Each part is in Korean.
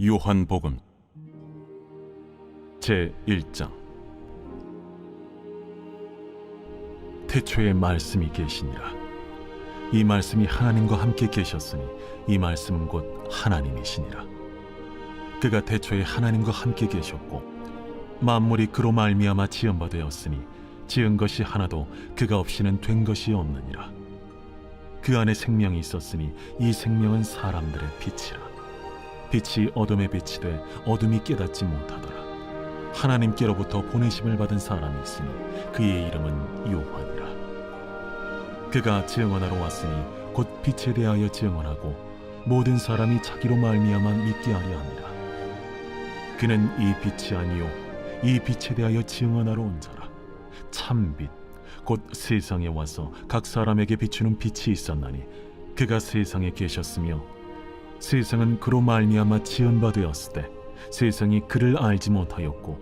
요한복음 제1장. 태초에 말씀이 계시니라. 이 말씀이 하나님과 함께 계셨으니 이 말씀은 곧 하나님이시니라. 그가 태초에 하나님과 함께 계셨고 만물이 그로 말미암아 지은 바 되었으니 지은 것이 하나도 그가 없이는 된 것이 없느니라. 그 안에 생명이 있었으니 이 생명은 사람들의 빛이라. 빛이 어둠에 빛이 돼 어둠이 깨닫지 못하더라. 하나님께로부터 보내심을 받은 사람이 있으니 그의 이름은 요한이라. 그가 증언하러 왔으니 곧 빛에 대하여 증언하고 모든 사람이 자기로 말미암아 믿게 하려 함이라. 그는 이 빛이 아니요 이 빛에 대하여 증언하러 온 자라. 참빛 곧 세상에 와서 각 사람에게 비추는 빛이 있었나니 그가 세상에 계셨으며 세상은 그로 말미암아 지은 바 되었을 때 세상이 그를 알지 못하였고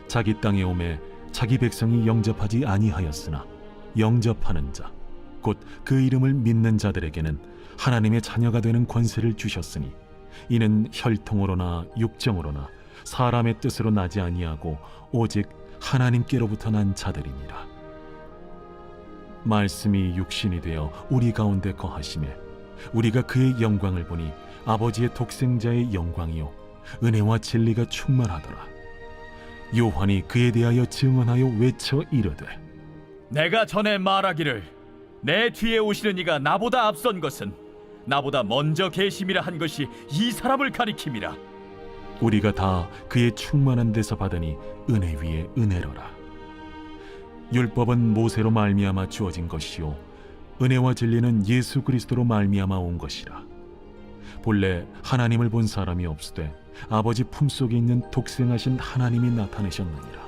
자기 땅에 오매 자기 백성이 영접하지 아니하였으나 영접하는 자 곧 그 이름을 믿는 자들에게는 하나님의 자녀가 되는 권세를 주셨으니 이는 혈통으로나 육정으로나 사람의 뜻으로 나지 아니하고 오직 하나님께로부터 난 자들이니라. 말씀이 육신이 되어 우리 가운데 거하시매 우리가 그의 영광을 보니 아버지의 독생자의 영광이요 은혜와 진리가 충만하더라. 요한이 그에 대하여 증언하여 외쳐 이르되 내가 전에 말하기를 내 뒤에 오시는 이가 나보다 앞선 것은 나보다 먼저 계심이라 한 것이 이 사람을 가리킴이라. 우리가 다 그의 충만한 데서 받으니 은혜 위에 은혜로라. 율법은 모세로 말미암아 주어진 것이요 은혜와 진리는 예수 그리스도로 말미암아 온 것이라. 본래 하나님을 본 사람이 없으되 아버지 품속에 있는 독생하신 하나님이 나타내셨느니라.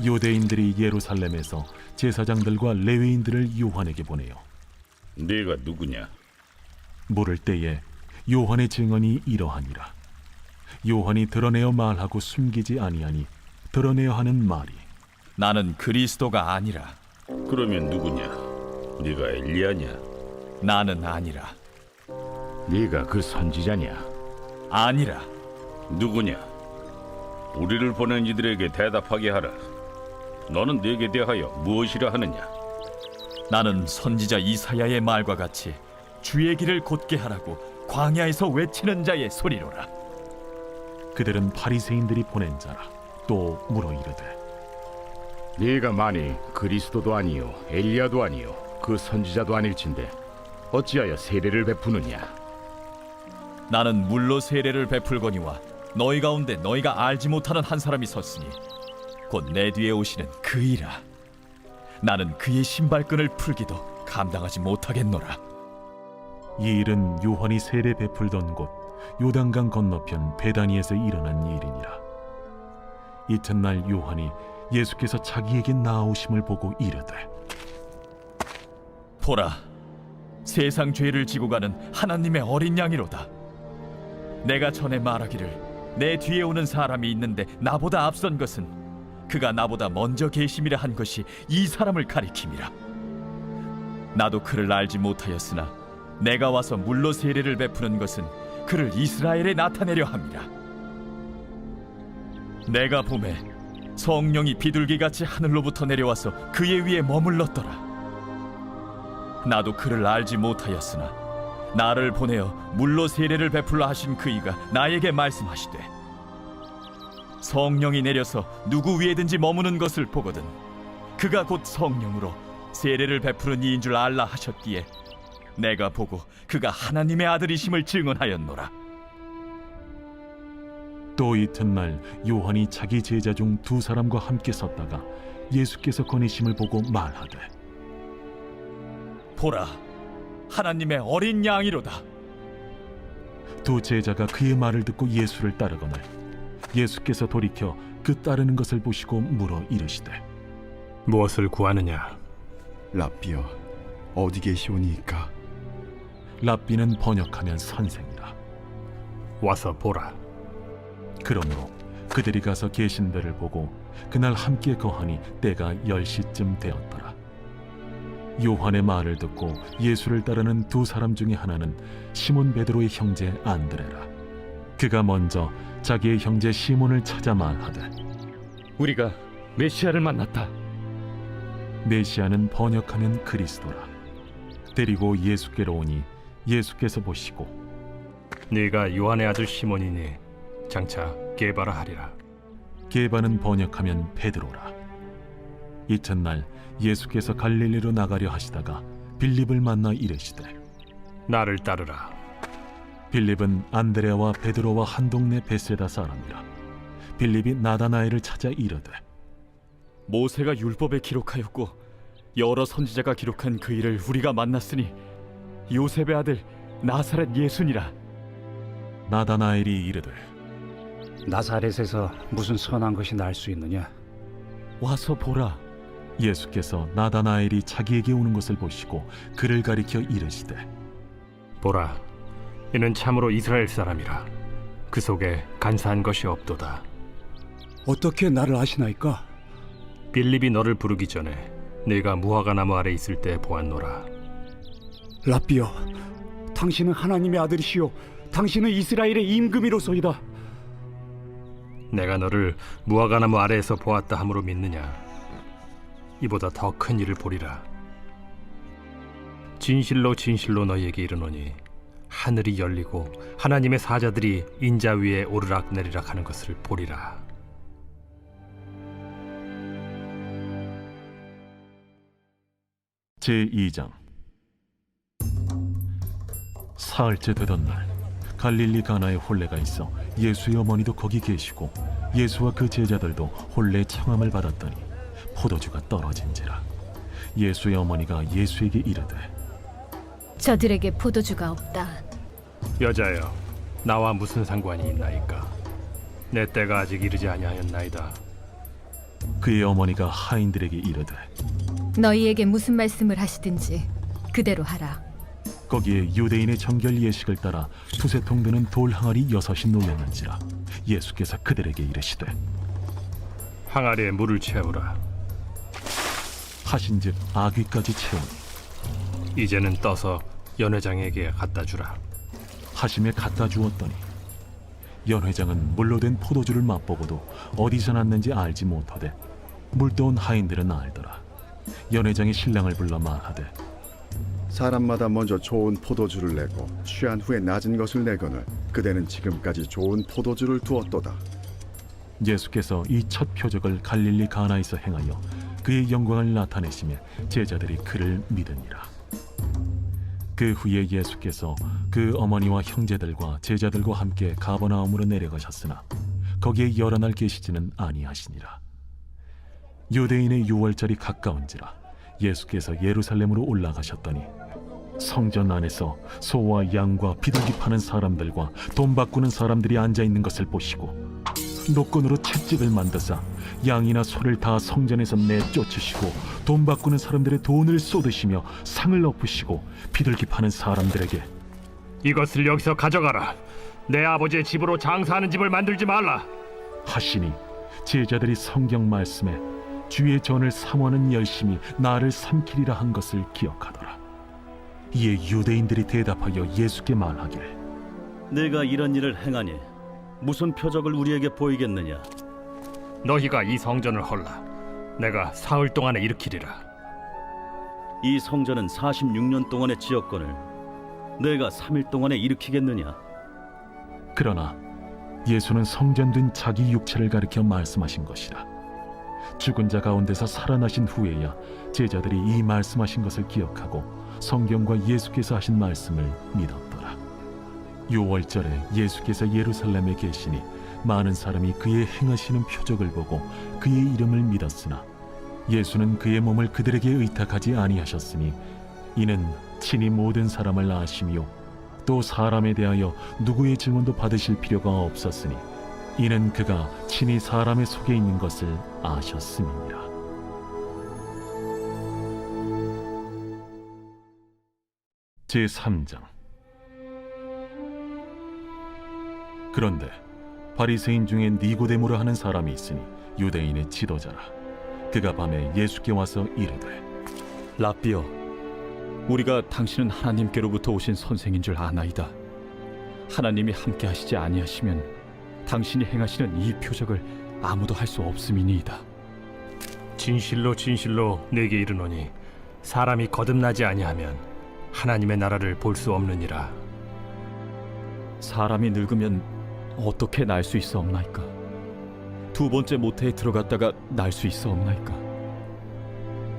유대인들이 예루살렘에서 제사장들과 레위인들을 요한에게 보내요. 네가 누구냐? 물을 때에 요한의 증언이 이러하니라. 요한이 드러내어 말하고 숨기지 아니하니 드러내어 하는 말이 나는 그리스도가 아니라. 그러면 누구냐? 네가 엘리야냐? 나는 아니라. 네가 그 선지자냐? 아니라. 누구냐? 우리를 보낸 이들에게 대답하게 하라. 너는 네게 대하여 무엇이라 하느냐? 나는 선지자 이사야의 말과 같이 주의 길을 곧게 하라고 광야에서 외치는 자의 소리로라. 그들은 바리새인들이 보낸 자라. 또 물어 이르되 네가 만일 그리스도도 아니요 엘리야도 아니요 그 선지자도 아닐진데 어찌하여 세례를 베푸느냐? 나는 물로 세례를 베풀거니와 너희 가운데 너희가 알지 못하는 한 사람이 섰으니 곧 내 뒤에 오시는 그이라. 나는 그의 신발끈을 풀기도 감당하지 못하겠노라. 이 일은 요한이 세례 베풀던 곳 요단강 건너편 베다니에서 일어난 일이니라. 이튿날 요한이 예수께서 자기에게 나아오심을 보고 이르되 보라, 세상 죄를 지고 가는 하나님의 어린 양이로다. 내가 전에 말하기를 내 뒤에 오는 사람이 있는데 나보다 앞선 것은 그가 나보다 먼저 계심이라 한 것이 이 사람을 가리킴이라. 나도 그를 알지 못하였으나 내가 와서 물로 세례를 베푸는 것은 그를 이스라엘에 나타내려 함이라. 내가 보매 성령이 비둘기같이 하늘로부터 내려와서 그의 위에 머물렀더라. 나도 그를 알지 못하였으나 나를 보내어 물로 세례를 베풀라 하신 그이가 나에게 말씀하시되 성령이 내려서 누구 위에든지 머무는 것을 보거든 그가 곧 성령으로 세례를 베푸는 이인 줄 알라 하셨기에 내가 보고 그가 하나님의 아들이심을 증언하였노라. 또 이튿날 요한이 자기 제자 중 두 사람과 함께 섰다가 예수께서 거니심을 보고 말하되 보라, 하나님의 어린 양이로다. 두 제자가 그의 말을 듣고 예수를 따르거늘 예수께서 돌이켜 그 따르는 것을 보시고 물어 이르시되 무엇을 구하느냐? 랍비여, 어디 계시오니이까? 랍비는 번역하면 선생이라. 와서 보라. 그러므로 그들이 가서 계신 데를 보고 그날 함께 거하니 때가 10시쯤 되었더라. 요한의 말을 듣고 예수를 따르는 두 사람 중에 하나는 시몬 베드로의 형제 안드레라. 그가 먼저 자기의 형제 시몬을 찾아 말하되 우리가 메시아를 만났다. 메시아는 번역하면 그리스도라. 데리고 예수께로 오니 예수께서 보시고 네가 요한의 아들 시몬이니 장차 게바라 하리라. 게바는 번역하면 베드로라. 이튿날 예수께서 갈릴리로 나가려 하시다가 빌립을 만나 이르시되 나를 따르라. 빌립은 안드레와 베드로와 한 동네 베세다 사람이라. 빌립이 나다나엘을 찾아 이르되 모세가 율법에 기록하였고 여러 선지자가 기록한 그 일을 우리가 만났으니 요셉의 아들 나사렛 예수니라. 나다나엘이 이르되 나사렛에서 무슨 선한 것이 날 수 있느냐? 와서 보라. 예수께서 나다나엘이 자기에게 오는 것을 보시고 그를 가리켜 이르시되 보라, 이는 참으로 이스라엘 사람이라. 그 속에 간사한 것이 없도다. 어떻게 나를 아시나이까? 빌립이 너를 부르기 전에 네가 무화과 나무 아래 있을 때 보았노라. 라비여, 당신은 하나님의 아들이시요 당신은 이스라엘의 임금이로소이다. 내가 너를 무화과 나무 아래에서 보았다 함으로 믿느냐? 이보다 더 큰 일을 보리라. 진실로 진실로 너희에게 이르노니 하늘이 열리고 하나님의 사자들이 인자 위에 오르락 내리락 하는 것을 보리라. 제2장. 사흘째 되던 날 갈릴리 가나에 혼례가 있어 예수의 어머니도 거기 계시고 예수와 그 제자들도 혼례 청함을 받았더니 포도주가 떨어진지라. 예수의 어머니가 예수에게 이르되 저들에게 포도주가 없다. 여자여, 나와 무슨 상관이 있나이까? 내 때가 아직 이르지 아니하였나이다. 그의 어머니가 하인들에게 이르되 너희에게 무슨 말씀을 하시든지 그대로 하라. 거기에 유대인의 정결 예식을 따라 두세 통 드는 돌 항아리 6이 놓였는지라. 예수께서 그들에게 이르시되 항아리에 물을 채우라. 하신즉 아귀까지 채우니 이제는 떠서 연회장에게 갖다 주라. 하심에 갖다 주었더니 연회장은 물로 된 포도주를 맛보고도 어디서 났는지 알지 못하되 물떠온 하인들은 알더라. 연회장이 신랑을 불러 말하되 사람마다 먼저 좋은 포도주를 내고 취한 후에 낮은 것을 내거늘 그대는 지금까지 좋은 포도주를 두었도다. 예수께서 이 첫 표적을 갈릴리 가나에서 행하여 그의 영광을 나타내시며 제자들이 그를 믿으니라. 그 후에 예수께서 그 어머니와 형제들과 제자들과 함께 가버나움으로 내려가셨으나 거기에 여러 날 계시지는 아니하시니라. 유대인의 유월절이 가까운지라 예수께서 예루살렘으로 올라가셨더니 성전 안에서 소와 양과 비둘기 파는 사람들과 돈 바꾸는 사람들이 앉아 있는 것을 보시고 노건으로 채찍을 만드사 양이나 소를 다 성전에서 내쫓으시고 돈 바꾸는 사람들의 돈을 쏟으시며 상을 엎으시고 비둘기 파는 사람들에게 이것을 여기서 가져가라. 내 아버지의 집으로 장사하는 집을 만들지 말라 하시니 제자들이 성경 말씀에 주의 전을 사모하는 열심히 나를 삼키리라 한 것을 기억하더라. 이에 유대인들이 대답하여 예수께 말하기를 내가 이런 일을 행하니 무슨 표적을 우리에게 보이겠느냐? 너희가 이 성전을 헐라. 내가 사흘 동안에 일으키리라. 이 성전은 46년 동안의 지었거늘 내가 3일 동안에 일으키겠느냐? 그러나 예수는 성전된 자기 육체를 가리켜 말씀하신 것이라. 죽은 자 가운데서 살아나신 후에야 제자들이 이 말씀하신 것을 기억하고 성경과 예수께서 하신 말씀을 믿었더라. 유월절에 예수께서 예루살렘에 계시니 많은 사람이 그의 행하시는 표적을 보고 그의 이름을 믿었으나 예수는 그의 몸을 그들에게 의탁하지 아니하셨으니 이는 친히 모든 사람을 아시며 또 사람에 대하여 누구의 증언도 받으실 필요가 없었으니 이는 그가 친히 사람의 속에 있는 것을 아셨음이니라. 제3장. 그런데 바리새인 중에 니고데모라 하는 사람이 있으니 유대인의 지도자라. 그가 밤에 예수께 와서 이르되 라비여, 우리가 당신은 하나님께로부터 오신 선생인 줄 아나이다. 하나님이 함께 하시지 아니하시면 당신이 행하시는 이 표적을 아무도 할 수 없음이니이다. 진실로 진실로 내게 이르노니 사람이 거듭나지 아니하면 하나님의 나라를 볼 수 없느니라. 사람이 늙으면 어떻게 날 수 있어 없나이까? 두 번째 모태에 들어갔다가 날 수 있어 없나이까?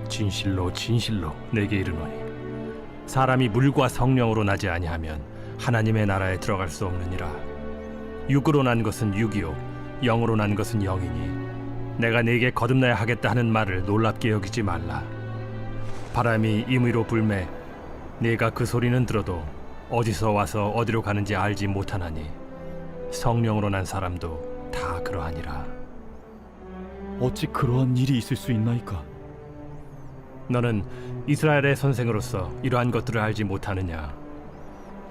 진실로 진실로 내게 이르노니 사람이 물과 성령으로 나지 아니하면 하나님의 나라에 들어갈 수 없느니라. 육으로 난 것은 육이요 영으로 난 것은 영이니 내가 네게 거듭나야 하겠다 하는 말을 놀랍게 여기지 말라. 바람이 임의로 불매 네가 그 소리는 들어도 어디서 와서 어디로 가는지 알지 못하나니 성령으로 난 사람도 다 그러하니라. 어찌 그러한 일이 있을 수 있나이까? 너는 이스라엘의 선생으로서 이러한 것들을 알지 못하느냐?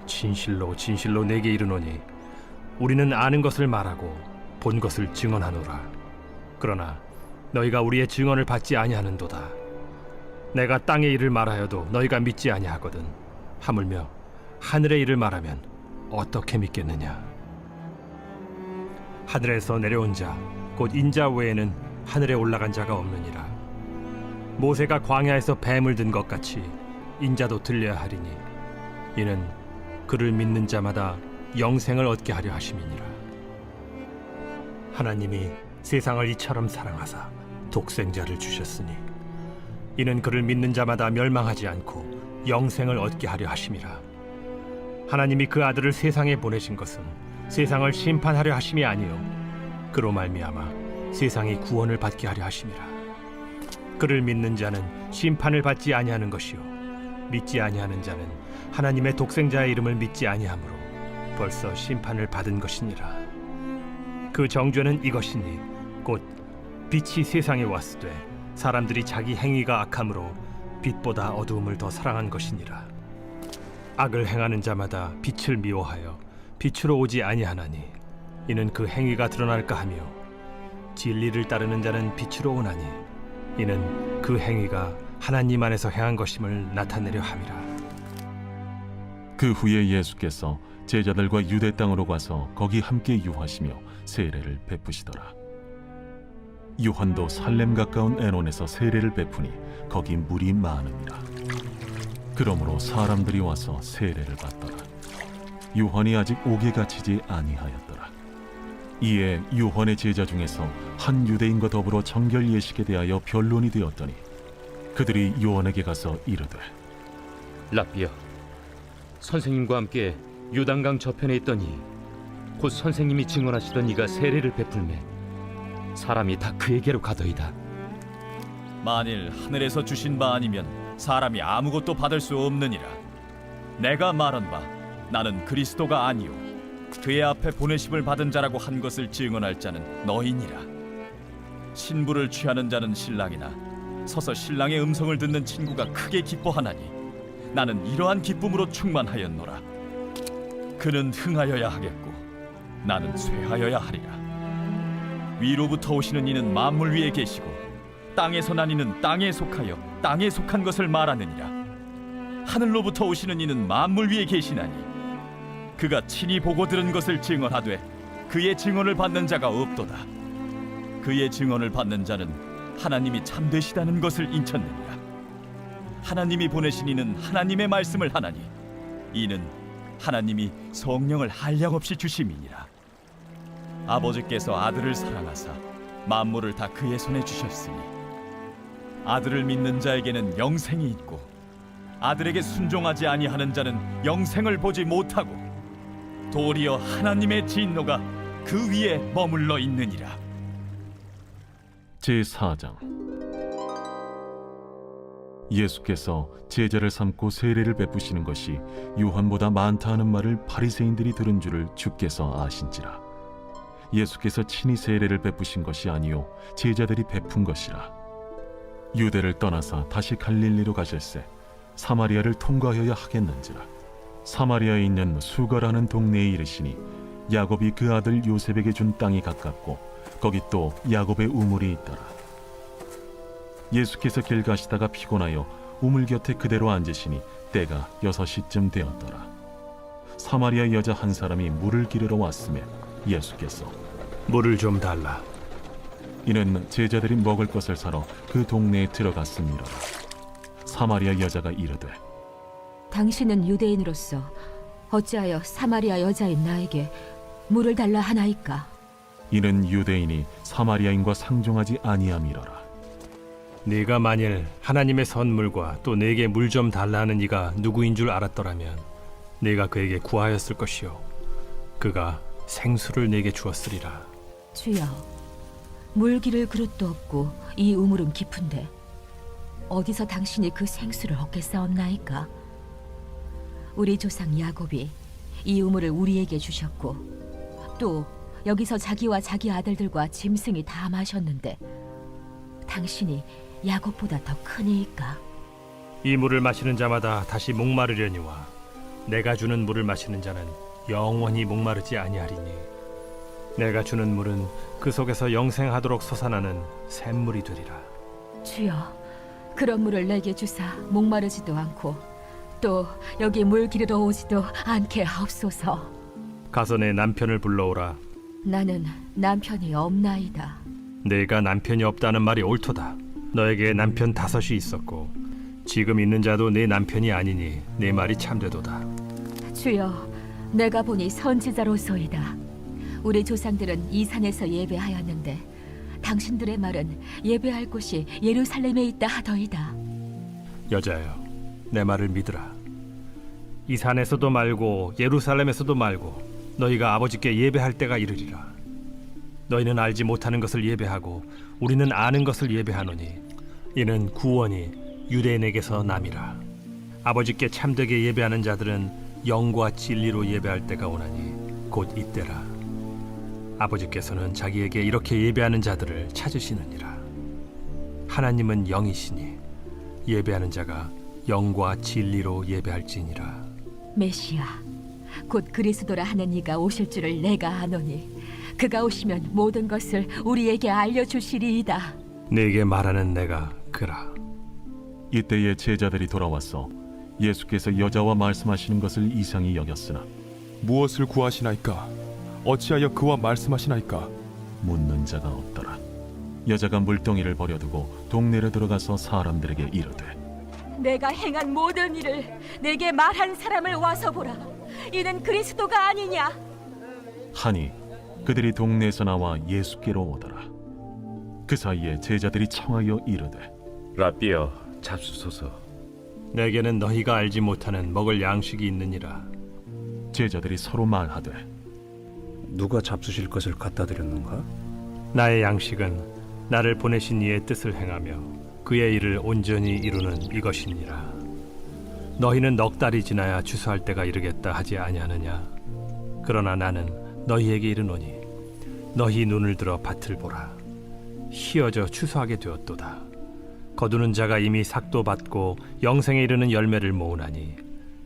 진실로 진실로 내게 이르노니 우리는 아는 것을 말하고 본 것을 증언하노라. 그러나 너희가 우리의 증언을 받지 아니하는도다. 내가 땅의 일을 말하여도 너희가 믿지 아니하거든. 하물며 하늘의 일을 말하면 어떻게 믿겠느냐? 하늘에서 내려온 자 곧 인자 외에는 하늘에 올라간 자가 없느니라. 모세가 광야에서 뱀을 든 것 같이 인자도 들려야 하리니 이는 그를 믿는 자마다 영생을 얻게 하려 하심이니라. 하나님이 세상을 이처럼 사랑하사 독생자를 주셨으니 이는 그를 믿는 자마다 멸망하지 않고 영생을 얻게 하려 하심이라. 하나님이 그 아들을 세상에 보내신 것은 세상을 심판하려 하심이 아니요 그로 말미암아 세상이 구원을 받게 하려 하심이라. 그를 믿는 자는 심판을 받지 아니하는 것이요 믿지 아니하는 자는 하나님의 독생자의 이름을 믿지 아니하므로 벌써 심판을 받은 것이니라. 그 정죄는 이것이니 곧 빛이 세상에 왔으되 사람들이 자기 행위가 악함으로 빛보다 어두움을 더 사랑한 것이니라. 악을 행하는 자마다 빛을 미워하여 빛으로 오지 아니하나니 이는 그 행위가 드러날까 하며 진리를 따르는 자는 빛으로 오나니 이는 그 행위가 하나님 안에서 행한 것임을 나타내려 함이라. 그 후에 예수께서 제자들과 유대 땅으로 가서 거기 함께 유하시며 세례를 베푸시더라. 요한도 살렘 가까운 에논에서 세례를 베푸니 거기 물이 많으니라. 그러므로 사람들이 와서 세례를 받더라. 요한이 아직 옥에 갇히지 아니하였더라. 이에 요한의 제자 중에서 한 유대인과 더불어 정결 예식에 대하여 변론이 되었더니 그들이 요한에게 가서 이르되 랍비여, 선생님과 함께 요단강 저편에 있더니 곧 선생님이 증언하시던 이가 세례를 베풀매 사람이 다 그에게로 가더이다. 만일 하늘에서 주신 바 아니면 사람이 아무것도 받을 수 없느니라. 내가 말한 바 나는 그리스도가 아니요 그의 앞에 보내심을 받은 자라고 한 것을 증언할 자는 너희니라. 신부를 취하는 자는 신랑이나 서서 신랑의 음성을 듣는 친구가 크게 기뻐하나니 나는 이러한 기쁨으로 충만하였노라. 그는 흥하여야 하겠고 나는 쇠하여야 하리라. 위로부터 오시는 이는 만물 위에 계시고 땅에서 난 이는 땅에 속하여 땅에 속한 것을 말하느니라. 하늘로부터 오시는 이는 만물 위에 계시나니 그가 친히 보고 들은 것을 증언하되 그의 증언을 받는 자가 없도다. 그의 증언을 받는 자는 하나님이 참되시다는 것을 인쳤느니라. 하나님이 보내신 이는 하나님의 말씀을 하나니 이는 하나님이 성령을 한량없이 주심이니라. 아버지께서 아들을 사랑하사 만물을 다 그의 손에 주셨으니 아들을 믿는 자에게는 영생이 있고 아들에게 순종하지 아니하는 자는 영생을 보지 못하고 도리어 하나님의 진노가 그 위에 머물러 있느니라. 제4장. 예수께서 제자를 삼고 세례를 베푸시는 것이 요한보다 많다 하는 말을 바리새인들이 들은 줄을 주께서 아신지라. 예수께서 친히 세례를 베푸신 것이 아니요 제자들이 베푼 것이라. 유대를 떠나사 다시 갈릴리로 가실새 사마리아를 통과하여야 하겠는지라. 사마리아에 있는 수가라는 동네에 이르시니 야곱이 그 아들 요셉에게 준 땅이 가깝고 거기 또 야곱의 우물이 있더라. 예수께서 길 가시다가 피곤하여 우물 곁에 그대로 앉으시니 때가 6시쯤 되었더라. 사마리아 여자 한 사람이 물을 기르러 왔음에 예수께서 물을 좀 달라. 이는 제자들이 먹을 것을 사러 그 동네에 들어갔음이라. 사마리아 여자가 이르되 당신은 유대인으로서 어찌하여 사마리아 여자인 나에게 물을 달라 하나이까? 이는 유대인이 사마리아인과 상종하지 아니함이로라. 네가 만일 하나님의 선물과 또 내게 물 좀 달라는 이가 누구인 줄 알았더라면 네가 그에게 구하였을 것이요 그가 생수를 내게 주었으리라. 주여, 물 기를 그릇도 없고 이 우물은 깊은데 어디서 당신이 그 생수를 얻겠사옵나이까? 우리 조상 야곱이 이 우물을 우리에게 주셨고 또 여기서 자기와 자기 아들들과 짐승이 다 마셨는데 당신이 야곱보다 더 크니이까? 이 물을 마시는 자마다 다시 목마르려니와 내가 주는 물을 마시는 자는 영원히 목마르지 아니하리니 내가 주는 물은 그 속에서 영생하도록 솟아나는 샘물이 되리라. 주여, 그런 물을 내게 주사 목마르지도 않고 또 여기 물 기르러 오지도 않게 하옵소서. 가서 내 남편을 불러오라. 나는 남편이 없나이다. 내가 남편이 없다는 말이 옳도다. 너에게 남편 5이 있었고 지금 있는 자도 내 남편이 아니니 내 말이 참되도다. 주여, 내가 보니 선지자로소이다. 우리 조상들은 이 산에서 예배하였는데 당신들의 말은 예배할 곳이 예루살렘에 있다 하더이다. 여자여, 내 말을 믿으라. 이 산에서도 말고 예루살렘에서도 말고 너희가 아버지께 예배할 때가 이르리라. 너희는 알지 못하는 것을 예배하고 우리는 아는 것을 예배하노니 이는 구원이 유대인에게서 남이라. 아버지께 참되게 예배하는 자들은 영과 진리로 예배할 때가 오나니 곧 이때라. 아버지께서는 자기에게 이렇게 예배하는 자들을 찾으시느니라. 하나님은 영이시니 예배하는 자가 영과 진리로 예배할지니라. 메시아, 곧 그리스도라 하는 이가 오실 줄을 내가 아노니 그가 오시면 모든 것을 우리에게 알려주시리이다. 네게 말하는 내가 그라. 이때에 제자들이 돌아와서 예수께서 여자와 말씀하시는 것을 이상히 여겼으나 무엇을 구하시나이까? 어찌하여 그와 말씀하시나이까? 묻는 자가 없더라. 여자가 물동이를 버려두고 동네로 들어가서 사람들에게 이르되 내가 행한 모든 일을 내게 말한 사람을 와서 보라. 이는 그리스도가 아니냐? 하니 그들이 동네에서 나와 예수께로 오더라. 그 사이에 제자들이 청하여 이르되 라비여, 잡수소서. 내게는 너희가 알지 못하는 먹을 양식이 있느니라. 제자들이 서로 말하되 누가 잡수실 것을 갖다 드렸는가? 나의 양식은 나를 보내신 이의 뜻을 행하며 그의 일을 온전히 이루는 이것이니라. 너희는 넉 달이 지나야 추수할 때가 이르겠다 하지 아니하느냐? 그러나 나는 너희에게 이르노니 너희 눈을 들어 밭을 보라. 희어져 추수하게 되었도다. 거두는 자가 이미 삭도 받고 영생에 이르는 열매를 모으나니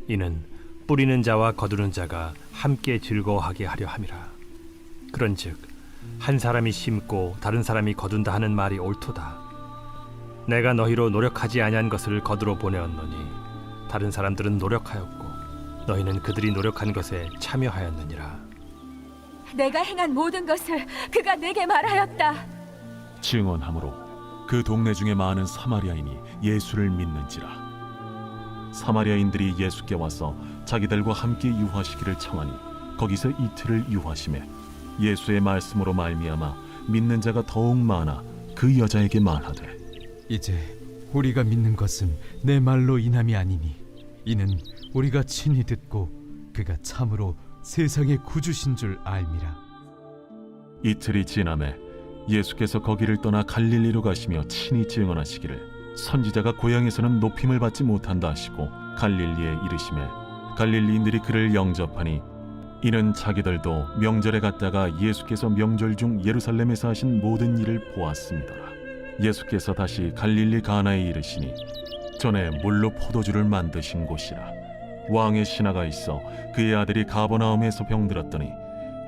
이는 뿌리는 자와 거두는 자가 함께 즐거워하게 하려 함이라. 그런즉 한 사람이 심고 다른 사람이 거둔다 하는 말이 옳도다. 내가 너희로 노력하지 아니한 것을 거두러 보내었노니 다른 사람들은 노력하였고 너희는 그들이 노력한 것에 참여하였느니라. 내가 행한 모든 것을 그가 내게 말하였다. 증언하므로 그 동네 중에 많은 사마리아인이 예수를 믿는지라. 사마리아인들이 예수께 와서 자기들과 함께 유하시기를 청하니 거기서 이틀을 유하심에 예수의 말씀으로 말미암아 믿는 자가 더욱 많아 그 여자에게 말하되 이제 우리가 믿는 것은 내 말로 인함이 아니니 이는 우리가 친히 듣고 그가 참으로 세상의 구주신 줄 알미라. 이틀이 지남에 예수께서 거기를 떠나 갈릴리로 가시며 친히 증언하시기를 선지자가 고향에서는 높임을 받지 못한다 하시고 갈릴리에 이르시매 갈릴리인들이 그를 영접하니 이는 자기들도 명절에 갔다가 예수께서 명절 중 예루살렘에서 하신 모든 일을 보았습니다라. 예수께서 다시 갈릴리 가나에 이르시니 전에 물로 포도주를 만드신 곳이라. 왕의 신하가 있어 그의 아들이 가버나움에서 병들었더니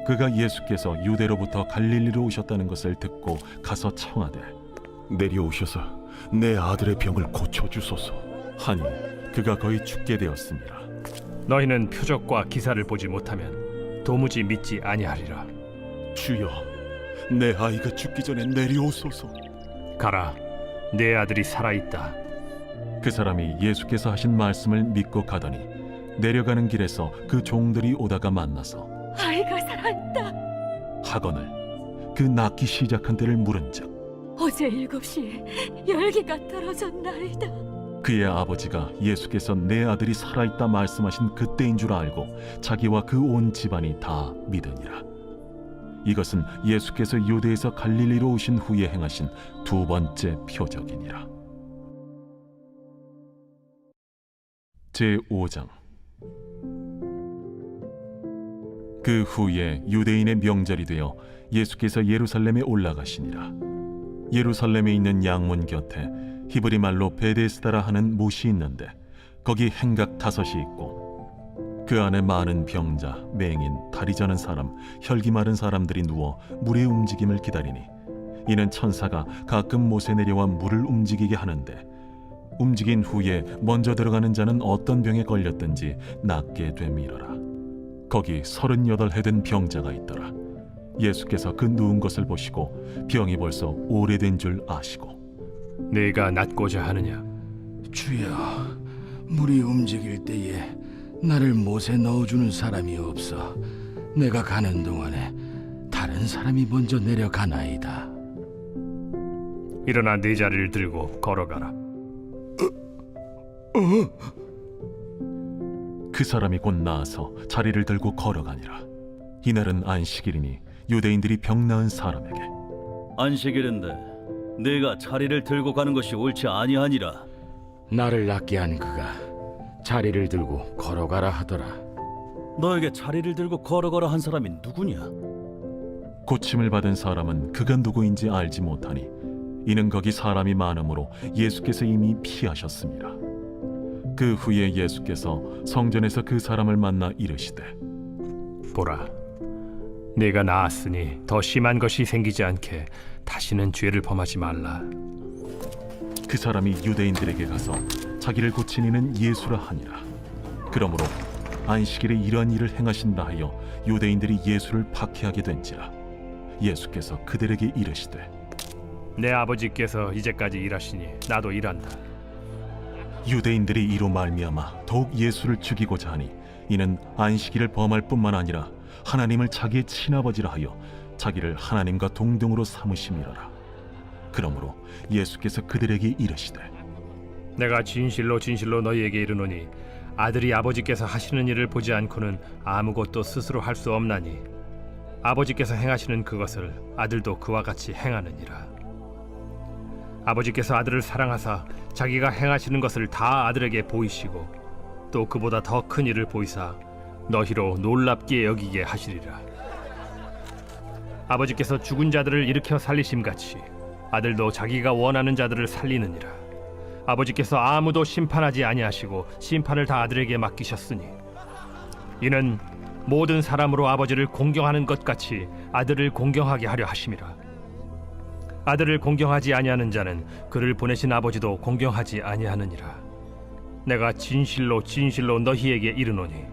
그가 예수께서 유대로부터 갈릴리로 오셨다는 것을 듣고 가서 청하되 내려오셔서 내 아들의 병을 고쳐주소서. 하니 그가 거의 죽게 되었습니다. 너희는 표적과 기사를 보지 못하면 도무지 믿지 아니하리라. 주여, 내 아이가 죽기 전에 내려오소서. 가라, 내 아들이 살아있다. 그 사람이 예수께서 하신 말씀을 믿고 가더니 내려가는 길에서 그 종들이 오다가 만나서 아이가 살아있다. 하거늘 그 낳기 시작한 때를 물은즉 어제 7시에 열기가 떨어졌나이다. 그의 아버지가 예수께서 내 아들이 살아있다 말씀하신 그때인 줄 알고 자기와 그 온 집안이 다 믿으니라. 이것은 예수께서 유대에서 갈릴리로 오신 후에 행하신 두 번째 표적이니라. 제5장. 그 후에 유대인의 명절이 되어 예수께서 예루살렘에 올라가시니라. 예루살렘에 있는 양문 곁에 히브리 말로 베데스다라 하는 못이 있는데 거기 행각 5이 있고 그 안에 많은 병자, 맹인, 다리 저는 사람, 혈기 마른 사람들이 누워 물의 움직임을 기다리니 이는 천사가 가끔 못에 내려와 물을 움직이게 하는데 움직인 후에 먼저 들어가는 자는 어떤 병에 걸렸든지 낫게 됨이러라. 거기 38해 된 병자가 있더라. 예수께서 그 누운 것을 보시고 병이 벌써 오래된 줄 아시고 네가 낫고자 하느냐? 주여, 물이 움직일 때에 나를 못에 넣어주는 사람이 없어 내가 가는 동안에 다른 사람이 먼저 내려가나이다. 일어나 네 자리를 들고 걸어가라. 그 사람이 곧 나아서 자리를 들고 걸어가니라. 이날은 안식일이니 유대인들이 병 나은 사람에게 안식일인데 네가 자리를 들고 가는 것이 옳지 아니하니라. 나를 낫게 한 그가 자리를 들고 걸어가라 하더라. 너에게 자리를 들고 걸어가라 한 사람이 누구냐? 고침을 받은 사람은 그가 누구인지 알지 못하니 이는 거기 사람이 많으므로 예수께서 이미 피하셨습니다. 그 후에 예수께서 성전에서 그 사람을 만나 이르시되 보라, 네가 나았으니 더 심한 것이 생기지 않게 다시는 죄를 범하지 말라. 그 사람이 유대인들에게 가서 자기를 고친 이는 예수라 하니라. 그러므로 안식일에 이러한 일을 행하신다 하여 유대인들이 예수를 박해하게 된지라. 예수께서 그들에게 이르시되 내 아버지께서 이제까지 일하시니 나도 일한다. 유대인들이 이로 말미암아 더욱 예수를 죽이고자 하니 이는 안식일을 범할 뿐만 아니라 하나님을 자기의 친아버지라 하여 자기를 하나님과 동등으로 삼으심이로라. 그러므로 예수께서 그들에게 이르시되 내가 진실로 진실로 너희에게 이르노니 아들이 아버지께서 하시는 일을 보지 않고는 아무것도 스스로 할 수 없나니 아버지께서 행하시는 그것을 아들도 그와 같이 행하느니라. 아버지께서 아들을 사랑하사 자기가 행하시는 것을 다 아들에게 보이시고 또 그보다 더 큰 일을 보이사 너희로 놀랍게 여기게 하시리라. 아버지께서 죽은 자들을 일으켜 살리심같이 아들도 자기가 원하는 자들을 살리느니라. 아버지께서 아무도 심판하지 아니하시고 심판을 다 아들에게 맡기셨으니 이는 모든 사람으로 아버지를 공경하는 것 같이 아들을 공경하게 하려 하심이라. 아들을 공경하지 아니하는 자는 그를 보내신 아버지도 공경하지 아니하느니라. 내가 진실로 진실로 너희에게 이르노니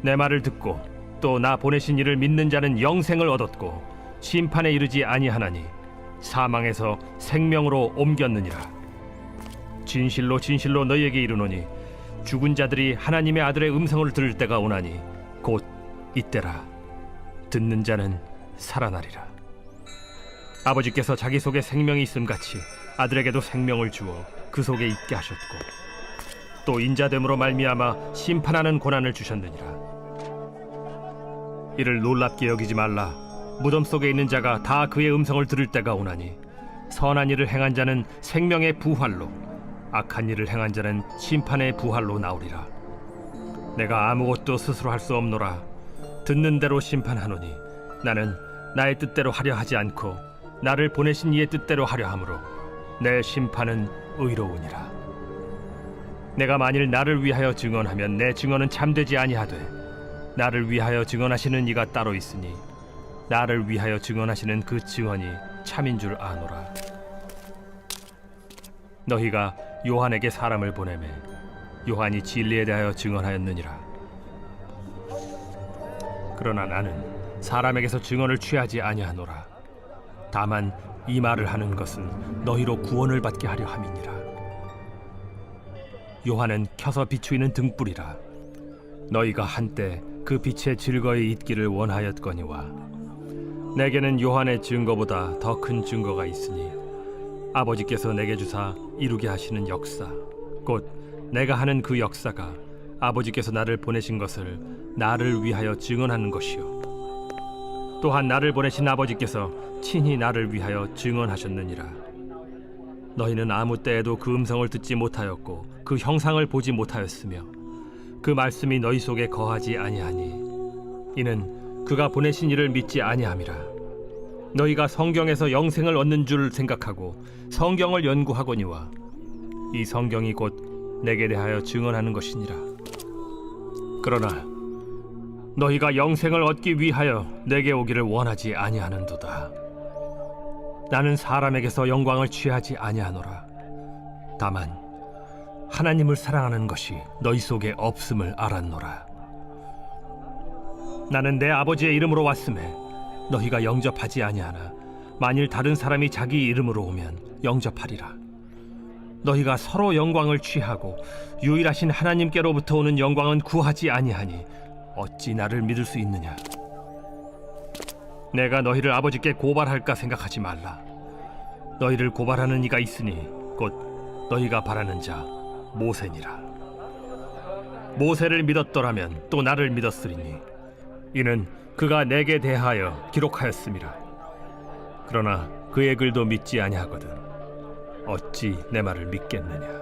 내 말을 듣고 또 나 보내신 이를 믿는 자는 영생을 얻었고 심판에 이르지 아니하나니 사망에서 생명으로 옮겼느니라. 진실로 진실로 너희에게 이르노니 죽은 자들이 하나님의 아들의 음성을 들을 때가 오나니 곧 이때라. 듣는 자는 살아나리라. 아버지께서 자기 속에 생명이 있음같이 아들에게도 생명을 주어 그 속에 있게 하셨고 또 인자됨으로 말미암아 심판하는 고난을 주셨느니라. 이를 놀랍게 여기지 말라. 무덤 속에 있는 자가 다 그의 음성을 들을 때가 오나니 선한 일을 행한 자는 생명의 부활로 악한 일을 행한 자는 심판의 부활로 나오리라. 내가 아무것도 스스로 할 수 없노라. 듣는 대로 심판하노니 나는 나의 뜻대로 하려 하지 않고 나를 보내신 이의 뜻대로 하려 함으로 내 심판은 의로우니라. 내가 만일 나를 위하여 증언하면 내 증언은 참되지 아니하되 나를 위하여 증언하시는 이가 따로 있으니 나를 위하여 증언하시는 그 증언이 참인 줄 아노라. 너희가 요한에게 사람을 보내매 요한이 진리에 대하여 증언하였느니라. 그러나 나는 사람에게서 증언을 취하지 아니하노라. 다만 이 말을 하는 것은 너희로 구원을 받게 하려 함이니라. 요한은 켜서 비추이는 등불이라. 너희가 한때 그 빛에 즐거이 있기를 원하였거니와 내게는 요한의 증거보다 더 큰 증거가 있으니 아버지께서 내게 주사 이루게 하시는 역사, 곧 내가 하는 그 역사가 아버지께서 나를 보내신 것을 나를 위하여 증언하는 것이요 또한 나를 보내신 아버지께서 친히 나를 위하여 증언하셨느니라. 너희는 아무 때에도 그 음성을 듣지 못하였고 그 형상을 보지 못하였으며 그 말씀이 너희 속에 거하지 아니하니 이는 그가 보내신 이를 믿지 아니함이라. 너희가 성경에서 영생을 얻는 줄 생각하고 성경을 연구하거니와 이 성경이 곧 내게 대하여 증언하는 것이니라. 그러나 너희가 영생을 얻기 위하여 내게 오기를 원하지 아니하는도다. 나는 사람에게서 영광을 취하지 아니하노라. 다만 하나님을 사랑하는 것이 너희 속에 없음을 알았노라. 나는 내 아버지의 이름으로 왔음에 너희가 영접하지 아니하나 만일 다른 사람이 자기 이름으로 오면 영접하리라. 너희가 서로 영광을 취하고 유일하신 하나님께로부터 오는 영광은 구하지 아니하니 어찌 나를 믿을 수 있느냐? 내가 너희를 아버지께 고발할까 생각하지 말라. 너희를 고발하는 이가 있으니 곧 너희가 바라는 자 모세니라. 모세를 믿었더라면 또 나를 믿었으리니 이는 그가 내게 대하여 기록하였음이라. 그러나 그의 글도 믿지 아니하거든 어찌 내 말을 믿겠느냐?